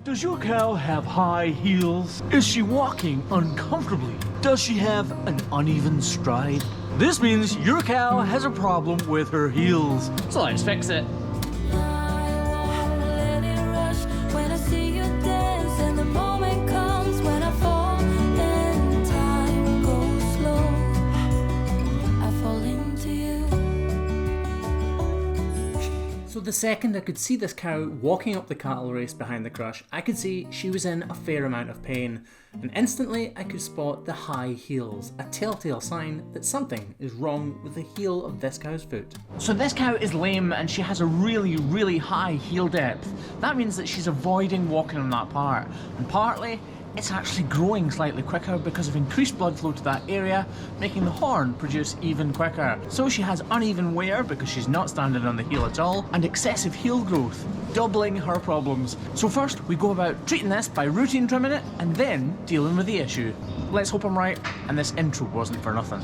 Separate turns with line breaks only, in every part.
Does your cow have high heels? Is she walking uncomfortably? Does she have an uneven stride? This means your cow has a problem with her heels.
So let's fix it. So the second I could see this cow walking up the cattle race behind the crush, I could see she was in a fair amount of pain, and instantly I could spot the high heels, a telltale sign that something is wrong with the heel of this cow's foot.
So this cow is lame and she has a really high heel depth. That means that she's avoiding walking on that part, and partly it's actually growing slightly quicker because of increased blood flow to that area, making the horn produce even quicker. So she has uneven wear because she's not standing on the heel at all, and excessive heel growth, doubling her problems. So first we go about treating this by routine trimming it and then dealing with the issue. Let's hope I'm right and this intro wasn't for nothing.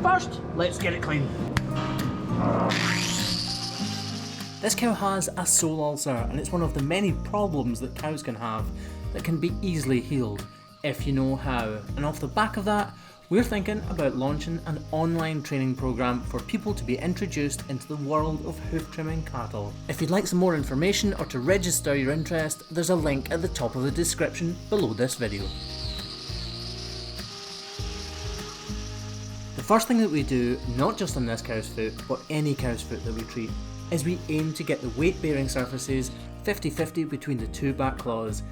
First, let's get it clean.
This cow has a sole ulcer, and it's one of the many problems that cows can have that can be easily healed if you know how. And off the back of that, we're thinking about launching an online training program for people to be introduced into the world of hoof trimming cattle. If you'd like some more information or to register your interest, there's a link at the top of the description below this video. The first thing that we do, not just on this cow's foot, but any cow's foot that we treat, is we aim to get the weight bearing surfaces 50-50 between the two back claws.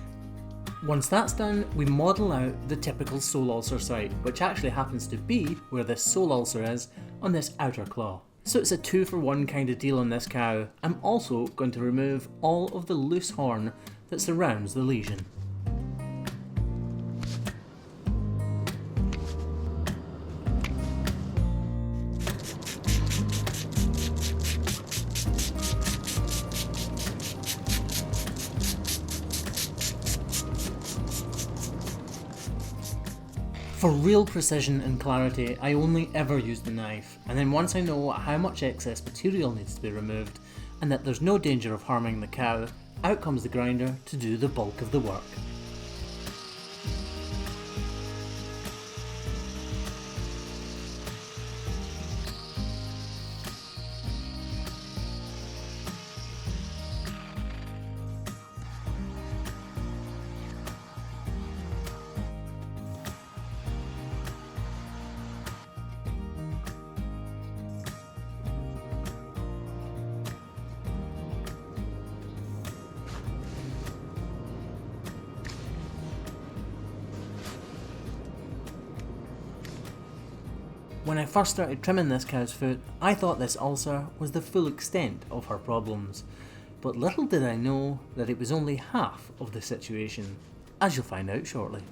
Once that's done, we model out the typical sole ulcer site, which actually happens to be where this sole ulcer is on this outer claw. So it's a 2-for-1 kind of deal on this cow. I'm also going to remove all of the loose horn that surrounds the lesion. For real precision and clarity, I only ever use the knife, and then once I know how much excess material needs to be removed and that there's no danger of harming the cow, out comes the grinder to do the bulk of the work. When I first started trimming this cow's foot, I thought this ulcer was the full extent of her problems, but little did I know that it was only half of the situation, as you'll find out shortly.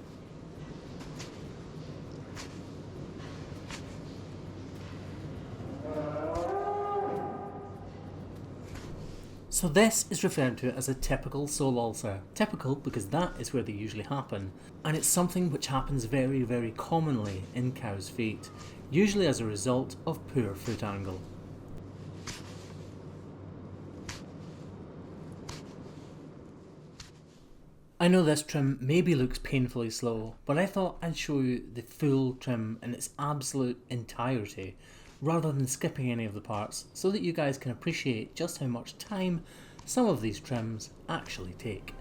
So this is referred to as a typical sole ulcer. Typical because that is where they usually happen, and it's something which happens very commonly in cows' feet, usually as a result of poor foot angle. I know this trim maybe looks painfully slow, but I thought I'd show you the full trim in its absolute entirety, rather than skipping any of the parts, so that you guys can appreciate just how much time some of these trims actually take.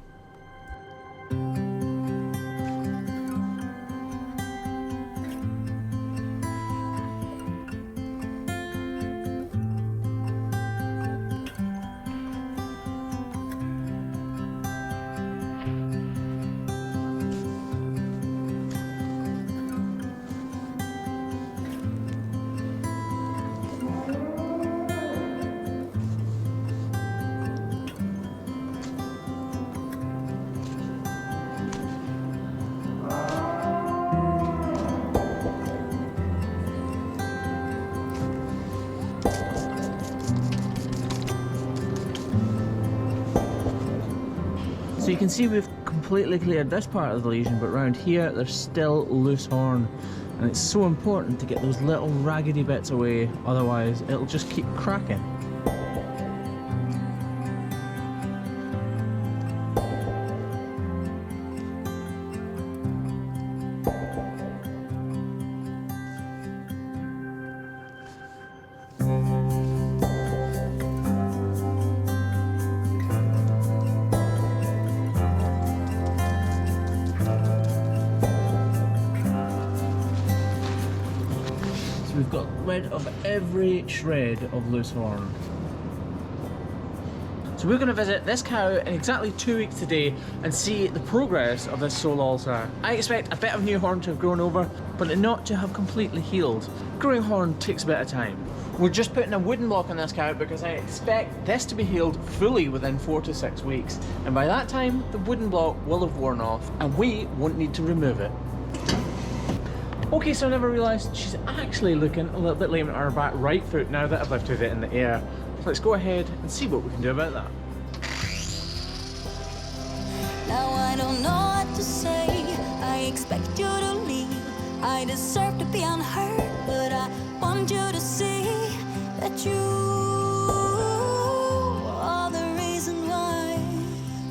So you can see we've completely cleared this part of the lesion, but around here there's still loose horn, and it's so important to get those little raggedy bits away, otherwise it'll just keep cracking. got rid of every shred of loose horn. So we're going to visit this cow in exactly 2 weeks today and see the progress of this sole ulcer. I expect a bit of new horn to have grown over, but not to have completely healed. Growing horn takes a bit of time. We're just putting a wooden block on this cow because I expect this to be healed fully within 4 to 6 weeks. And by that time, the wooden block will have worn off and we won't need to remove it. Okay, so I never realised she's actually looking a little bit lame on her back right foot now that I've lifted it in the air. So let's go ahead and see what we can do about that.
Now I don't know what to say. I expect you to leave. I deserve to be unheard, but I want you to see that you are the reason why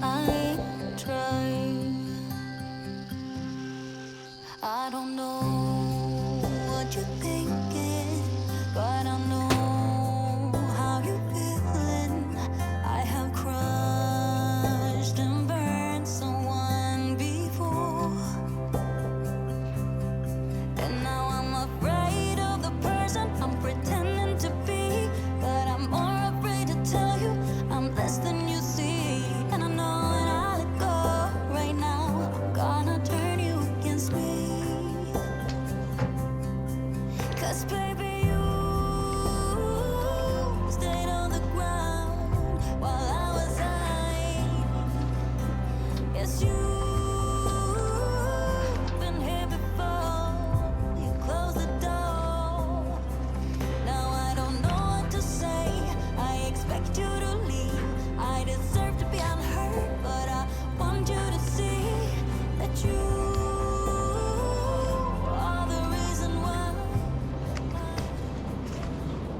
I try. I don't know what you're thinking, but I know how you're feeling. I have crushed and burned someone before, and now I'm afraid of the person I'm pretending to be. But I'm more afraid to tell you I'm less than you see. And I know when I let go right now, I'm gonna turn you against me. 'Cause baby, you stayed on the ground while I was hiding. Yes, you've been here before. You closed the door. Now I don't know what to say. I expect you to leave. I deserve to be unheard, but I want you to see that you are the reason why.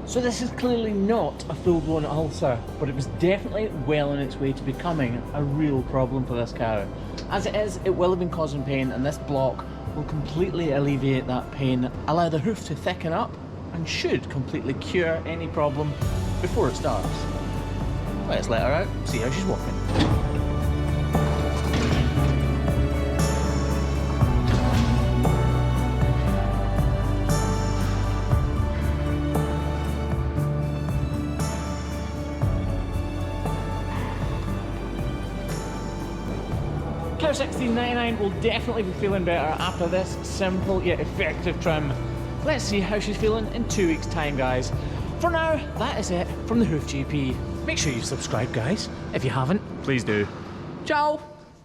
So this is clearly not a full-blown ulcer, but it was definitely well on its way to becoming a real problem for this cow. As it is, it will have been causing pain, and this block will completely alleviate that pain, allow the hoof to thicken up, and should completely cure any problem before it starts. Let's let her out, see how she's walking. Cow 1699 will definitely be feeling better after this simple yet effective trim. Let's see how she's feeling in 2 weeks' time, guys. For now, that is it from the Hoof GP. Make sure you subscribe, guys. If you haven't, please do. Ciao!